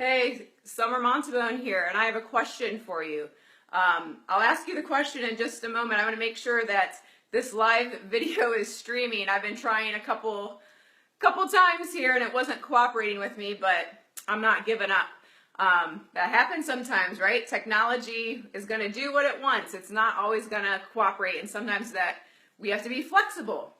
Hey, Summer Montabone here, and I have a question for you. I'll ask you the question in just a moment. I want to make sure that this live video is streaming. I've been trying a couple times here, and it wasn't cooperating with me, but I'm not giving up. That happens sometimes, right? Technology is going to do what it wants. It's not always going to cooperate, and sometimes that we have to be flexible.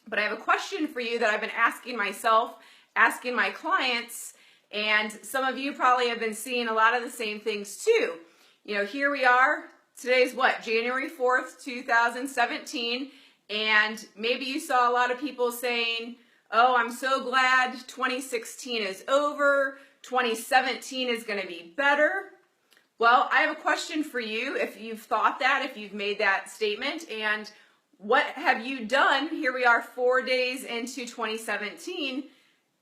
But I have a question for you that I've been asking myself, asking my clients, and some of you probably have been seeing a lot of the same things too. You know, here we are. Today's what? January 4th, 2017. And maybe you saw a lot of people saying, oh, I'm so glad 2016 is over. 2017 is going to be better. Well, I have a question for you if you've thought that, if you've made that statement, and what have you done? Here we are 4 days into 2017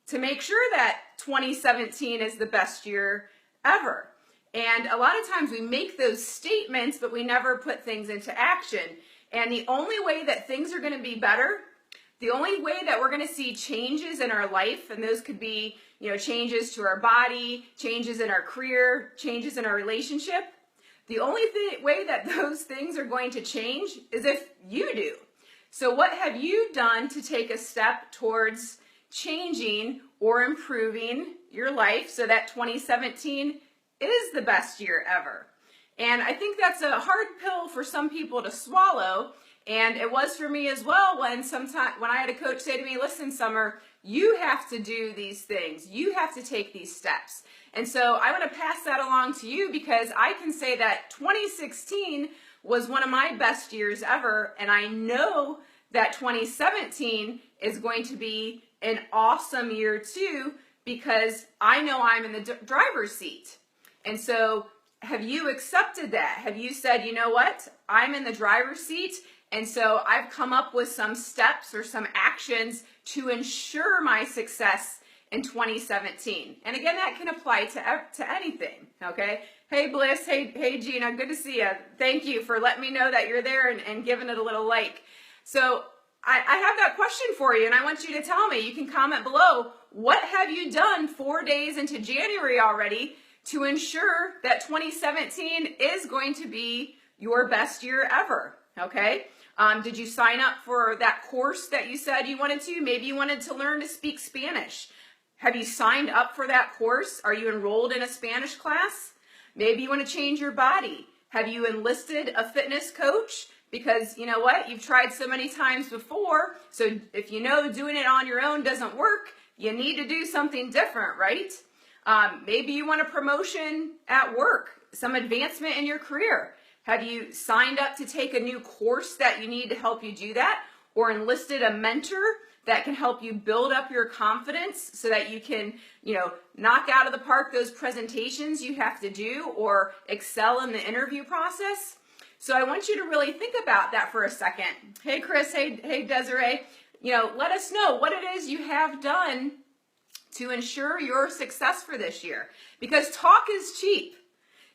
to make sure that 2017 is the best year ever. And a lot of times we make those statements, but we never put things into action. And the only way that things are going to be better, the only way that we're going to see changes in our life, and those could be, you know, changes to our body, changes in our career, changes in our relationship, the only way that those things are going to change is if you do. So what have you done to take a step towards changing or improving your life so that 2017 is the best year ever? And I think that's a hard pill for some people to swallow, and it was for me as well when I had a coach say to me, listen, Summer, you have to do these things. You have to take these steps. And so I want to pass that along to you because I can say that 2016 was one of my best years ever, and I know that 2017 is going to be an awesome year too, because I know I'm in the driver's seat. And so have you accepted that? Have you said, you know what, I'm in the driver's seat, and so I've come up with some steps or some actions to ensure my success in 2017. And again, that can apply to anything, okay? Hey Bliss, hey Gina, good to see you. Thank you for letting me know that you're there and giving it a little like. So I have that question for you, and I want you to tell me. You can comment below. What have you done 4 days into January already to ensure that 2017 is going to be your best year ever? Okay? Did you sign up for that course that you said you wanted to? Maybe you wanted to learn to speak Spanish. Have you signed up for that course? Are you enrolled in a Spanish class? Maybe you want to change your body. Have you enlisted a fitness coach? Because you know what? You've tried so many times before, so if you know doing it on your own doesn't work, you need to do something different, right? Maybe you want a promotion at work, some advancement in your career. Have you signed up to take a new course that you need to help you do that? Or enlisted a mentor that can help you build up your confidence so that you can, you know, knock out of the park those presentations you have to do or excel in the interview process? So I want you to really think about that for a second. Hey Chris, hey Desiree, you know, let us know what it is you have done to ensure your success for this year. Because talk is cheap.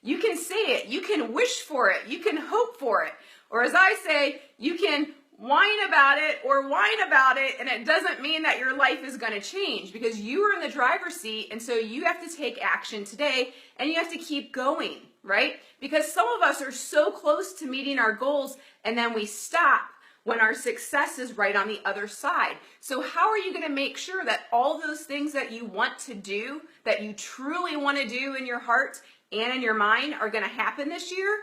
You can say it, you can wish for it, you can hope for it. Or as I say, you can whine about it or whine about it, and it doesn't mean that your life is going to change because you are in the driver's seat, and so you have to take action today and you have to keep going, right? Because some of us are so close to meeting our goals and then we stop when our success is right on the other side. So how are you going to make sure that all those things that you want to do, that you truly want to do in your heart and in your mind are going to happen this year?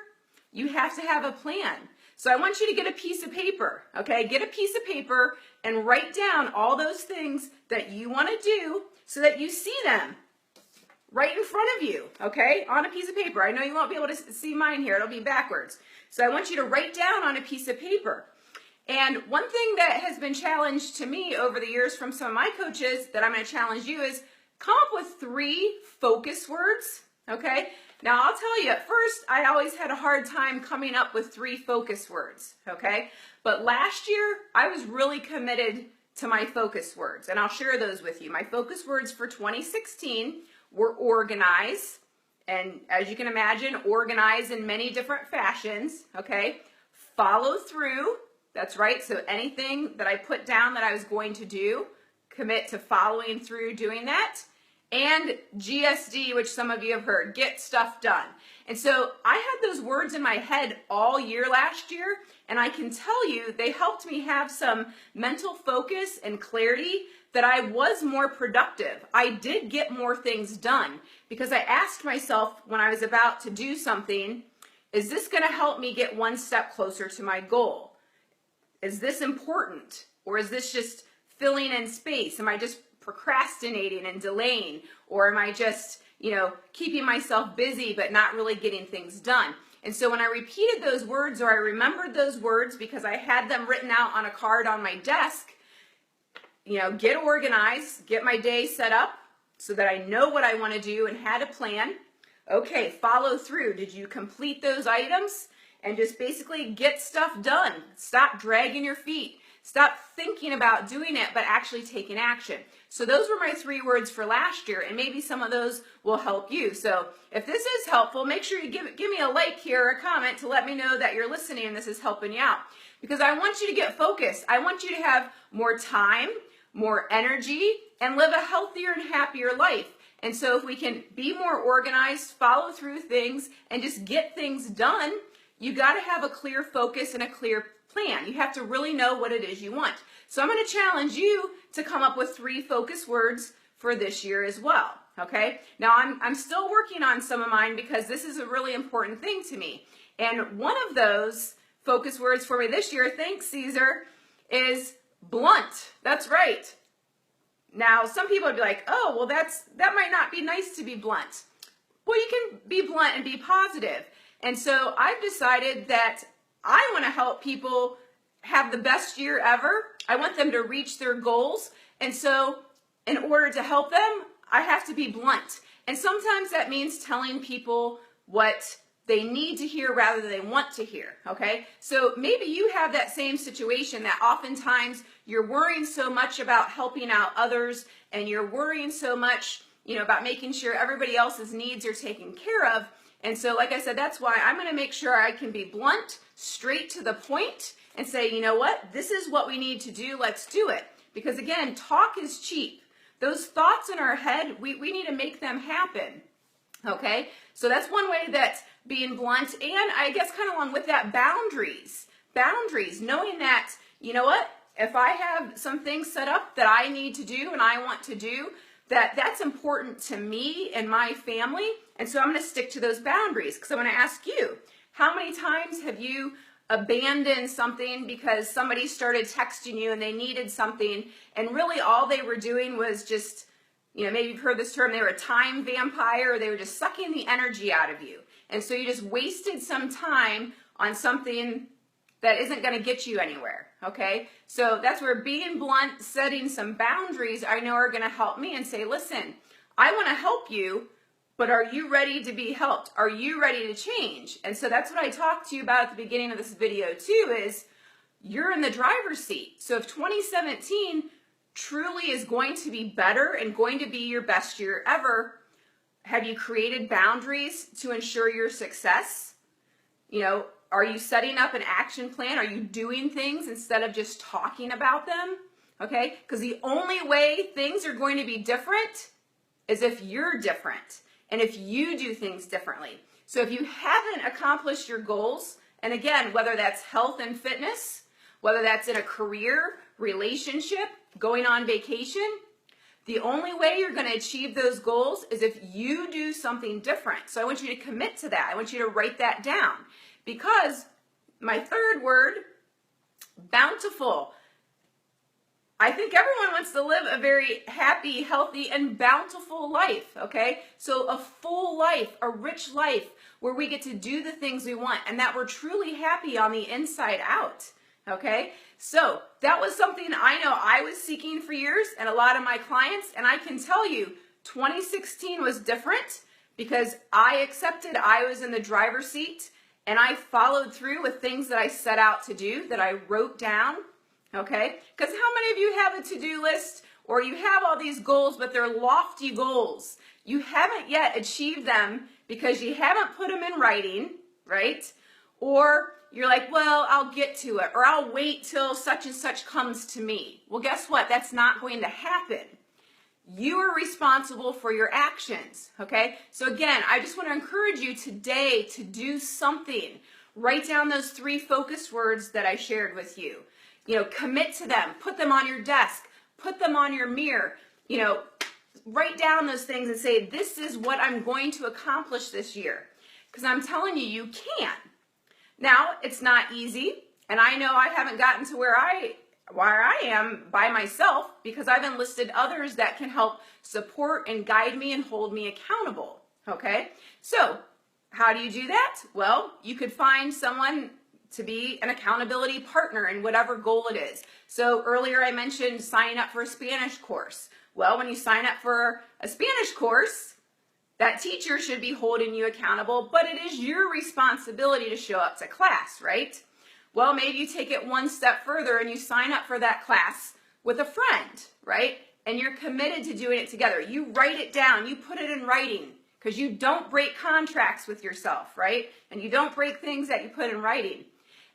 You have to have a plan. So I want you to get a piece of paper, okay? Get a piece of paper and write down all those things that you want to do so that you see them right in front of you, okay? On a piece of paper. I know you won't be able to see mine here. It'll be backwards. So I want you to write down on a piece of paper. And one thing that has been challenged to me over the years from some of my coaches that I'm going to challenge you is come up with 3 focus words, okay? Now, I'll tell you, at first, I always had a hard time coming up with 3 focus words, okay? But last year, I was really committed to my focus words, and I'll share those with you. My focus words for 2016 were organize, and as you can imagine, organize in many different fashions, okay? Follow through, that's right, so anything that I put down that I was going to do, commit to following through doing that, and GSD, which some of you have heard, get stuff done. And so I had those words in my head all year last year, and I can tell you they helped me have some mental focus and clarity that I was more productive. I did get more things done because I asked myself when I was about to do something, is this going to help me get one step closer to my goal? Is this important? Or is this just filling in space? Am I just procrastinating and delaying? Or am I just, keeping myself busy but not really getting things done? And so when I repeated those words, or I remembered those words because I had them written out on a card on my desk, get organized, get my day set up so that I know what I want to do and had a plan. Okay, follow through. Did you complete those items? And just basically get stuff done. Stop dragging your feet. Stop thinking about doing it, but actually taking action. So those were my 3 words for last year, and maybe some of those will help you. So if this is helpful, make sure you give me a like here or a comment to let me know that you're listening and this is helping you out. Because I want you to get focused. I want you to have more time, more energy, and live a healthier and happier life. And so if we can be more organized, follow through things, and just get things done, you got to have a clear focus and a clear plan. You have to really know what it is you want. So I'm going to challenge you to come up with 3 focus words for this year as well. Okay? Now I'm still working on some of mine because this is a really important thing to me. And one of those focus words for me this year, thanks Caesar, is blunt. That's right. Now some people would be like, oh, well that might not be nice to be blunt. Well, you can be blunt and be positive. And so I've decided that I want to help people have the best year ever. I want them to reach their goals. And so in order to help them, I have to be blunt. And sometimes that means telling people what they need to hear rather than they want to hear, okay? So maybe you have that same situation that oftentimes you're worrying so much about helping out others and you're worrying so much, about making sure everybody else's needs are taken care of. And so, like I said, that's why I'm going to make sure I can be blunt, straight to the point, and say, you know what, this is what we need to do, let's do it. Because again, talk is cheap. Those thoughts in our head, we need to make them happen, okay? So that's one way that being blunt, and I guess kind of along with that, boundaries. Boundaries, knowing that, you know what, if I have some things set up that I need to do and I want to do, that's important to me and my family, and so I'm going to stick to those boundaries. Because I'm going to ask you, how many times have you abandoned something because somebody started texting you and they needed something, and really all they were doing was just, maybe you've heard this term, they were a time vampire, or they were just sucking the energy out of you. And so you just wasted some time on something that isn't going to get you anywhere, okay? So that's where being blunt, setting some boundaries I know are going to help me and say, listen, I want to help you, but are you ready to be helped? Are you ready to change? And so that's what I talked to you about at the beginning of this video too, is you're in the driver's seat. So if 2017 truly is going to be better and going to be your best year ever, have you created boundaries to ensure your success? Are you setting up an action plan? Are you doing things instead of just talking about them? Okay? Because the only way things are going to be different is if you're different and if you do things differently. So if you haven't accomplished your goals, and again, whether that's health and fitness, whether that's in a career, relationship, going on vacation, the only way you're going to achieve those goals is if you do something different. So I want you to commit to that. I want you to write that down. Because my 3rd word, bountiful. I think everyone wants to live a very happy, healthy, and bountiful life, okay? So a full life, a rich life, where we get to do the things we want and that we're truly happy on the inside out, okay? So that was something I know I was seeking for years, and a lot of my clients, and I can tell you 2016 was different because I accepted I was in the driver's seat and I followed through with things that I set out to do, that I wrote down, okay? Because how many of you have a to-do list, or you have all these goals, but they're lofty goals? You haven't yet achieved them because you haven't put them in writing, right? Or you're like, well, I'll get to it, or I'll wait till such and such comes to me. Well, guess what? That's not going to happen. You are responsible for your actions, okay? So again, I just want to encourage you today to do something. Write down those 3 focus words that I shared with you. Commit to them. Put them on your desk. Put them on your mirror. Write down those things and say, this is what I'm going to accomplish this year. Because I'm telling you, you can. Now, it's not easy. And I know I haven't gotten to where I am by myself, because I've enlisted others that can help support and guide me and hold me accountable. Okay? So, how do you do that? Well, you could find someone to be an accountability partner in whatever goal it is. So earlier I mentioned signing up for a Spanish course. Well, when you sign up for a Spanish course, that teacher should be holding you accountable, but it is your responsibility to show up to class, right? Well, maybe you take it one step further and you sign up for that class with a friend, right? And you're committed to doing it together. You write it down, you put it in writing, because you don't break contracts with yourself, right? And you don't break things that you put in writing.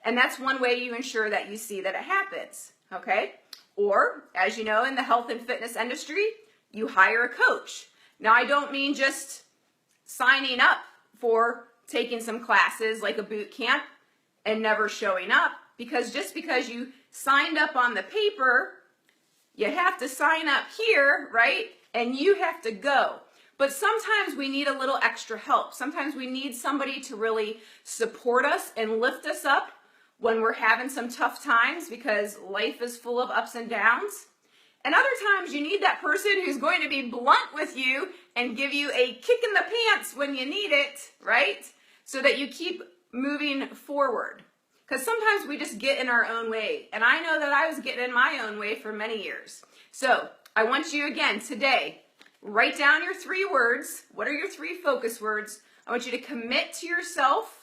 And that's one way you ensure that you see that it happens, okay? Or, as you know, in the health and fitness industry, you hire a coach. Now, I don't mean just signing up for taking some classes like a boot camp and never showing up, because just because you signed up on the paper, you have to sign up here, right? And you have to go. But sometimes we need a little extra help. Sometimes we need somebody to really support us and lift us up when we're having some tough times, because life is full of ups and downs. And other times you need that person who's going to be blunt with you and give you a kick in the pants when you need it, right? So that you keep moving forward. Because sometimes we just get in our own way. And I know that I was getting in my own way for many years. So I want you again today, write down your 3 words. What are your 3 focus words? I want you to commit to yourself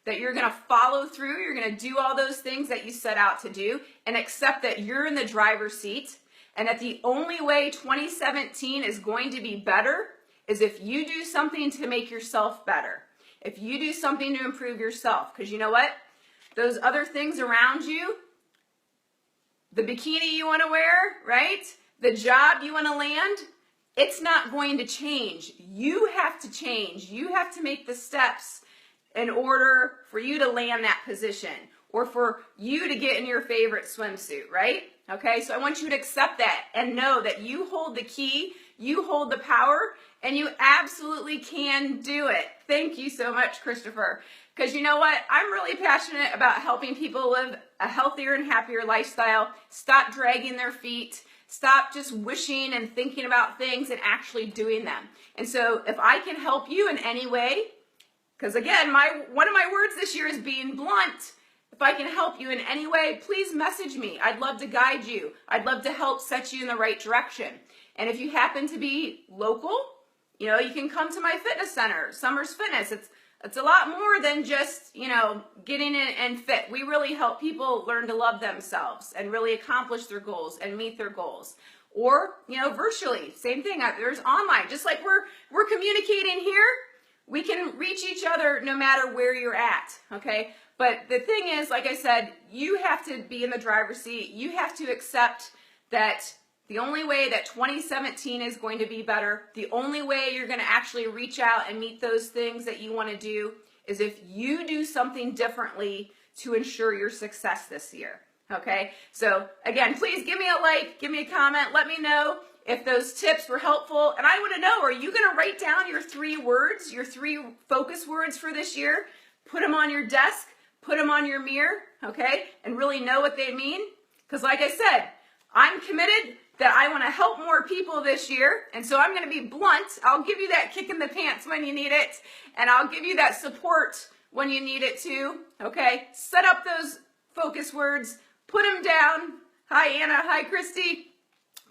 that you're going to follow through. You're going to do all those things that you set out to do, and accept that you're in the driver's seat, and that the only way 2017 is going to be better is if you do something to make yourself better. If you do something to improve yourself. Because you know what? Those other things around you, the bikini you want to wear, right? The job you want to land, it's not going to change. You have to change. You have to make the steps in order for you to land that position, or for you to get in your favorite swimsuit, right? Okay, so I want you to accept that and know that you hold the key, you hold the power, and you absolutely can do it. Thank you so much, Christopher. Because you know what? I'm really passionate about helping people live a healthier and happier lifestyle. Stop dragging their feet. Stop just wishing and thinking about things and actually doing them. And so if I can help you in any way, because again, one of my words this year is being blunt. If I can help you in any way, please message me. I'd love to guide you. I'd love to help set you in the right direction. And if you happen to be local, you can come to my fitness center, Summers Fitness. It's a lot more than just, getting in and fit. We really help people learn to love themselves and really accomplish their goals and meet their goals. Or, virtually, same thing. There's online. Just like we're communicating here, we can reach each other no matter where you're at, okay? But the thing is, like I said, you have to be in the driver's seat. You have to accept that the only way that 2017 is going to be better, the only way you're going to actually reach out and meet those things that you want to do, is if you do something differently to ensure your success this year, okay? So again, please give me a like, give me a comment, let me know if those tips were helpful. And I want to know, are you going to write down your 3 words, your 3 focus words for this year? Put them on your desk, put them on your mirror, okay? And really know what they mean? Because like I said, I'm committed that I want to help more people this year. And so I'm going to be blunt. I'll give you that kick in the pants when you need it. And I'll give you that support when you need it too, okay? Set up those focus words, put them down. Hi, Anna. Hi, Christy.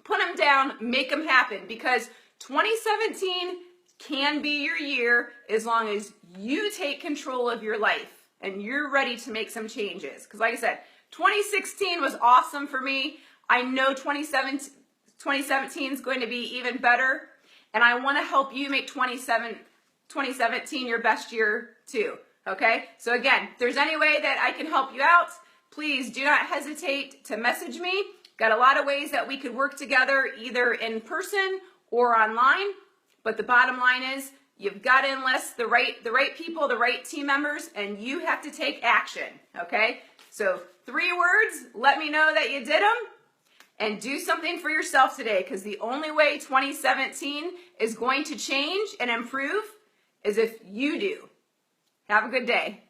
Put them down, make them happen, because 2017 can be your year as long as you take control of your life and you're ready to make some changes. Because like I said, 2016 was awesome for me. I know 2017 is going to be even better, and I want to help you make 2017 your best year too, okay? So again, if there's any way that I can help you out, please do not hesitate to message me. Got a lot of ways that we could work together, either in person or online. But the bottom line is you've got to enlist the right people, the right team members, and you have to take action, okay? So 3 words, let me know that you did them, and do something for yourself today, because the only way 2017 is going to change and improve is if you do. Have a good day.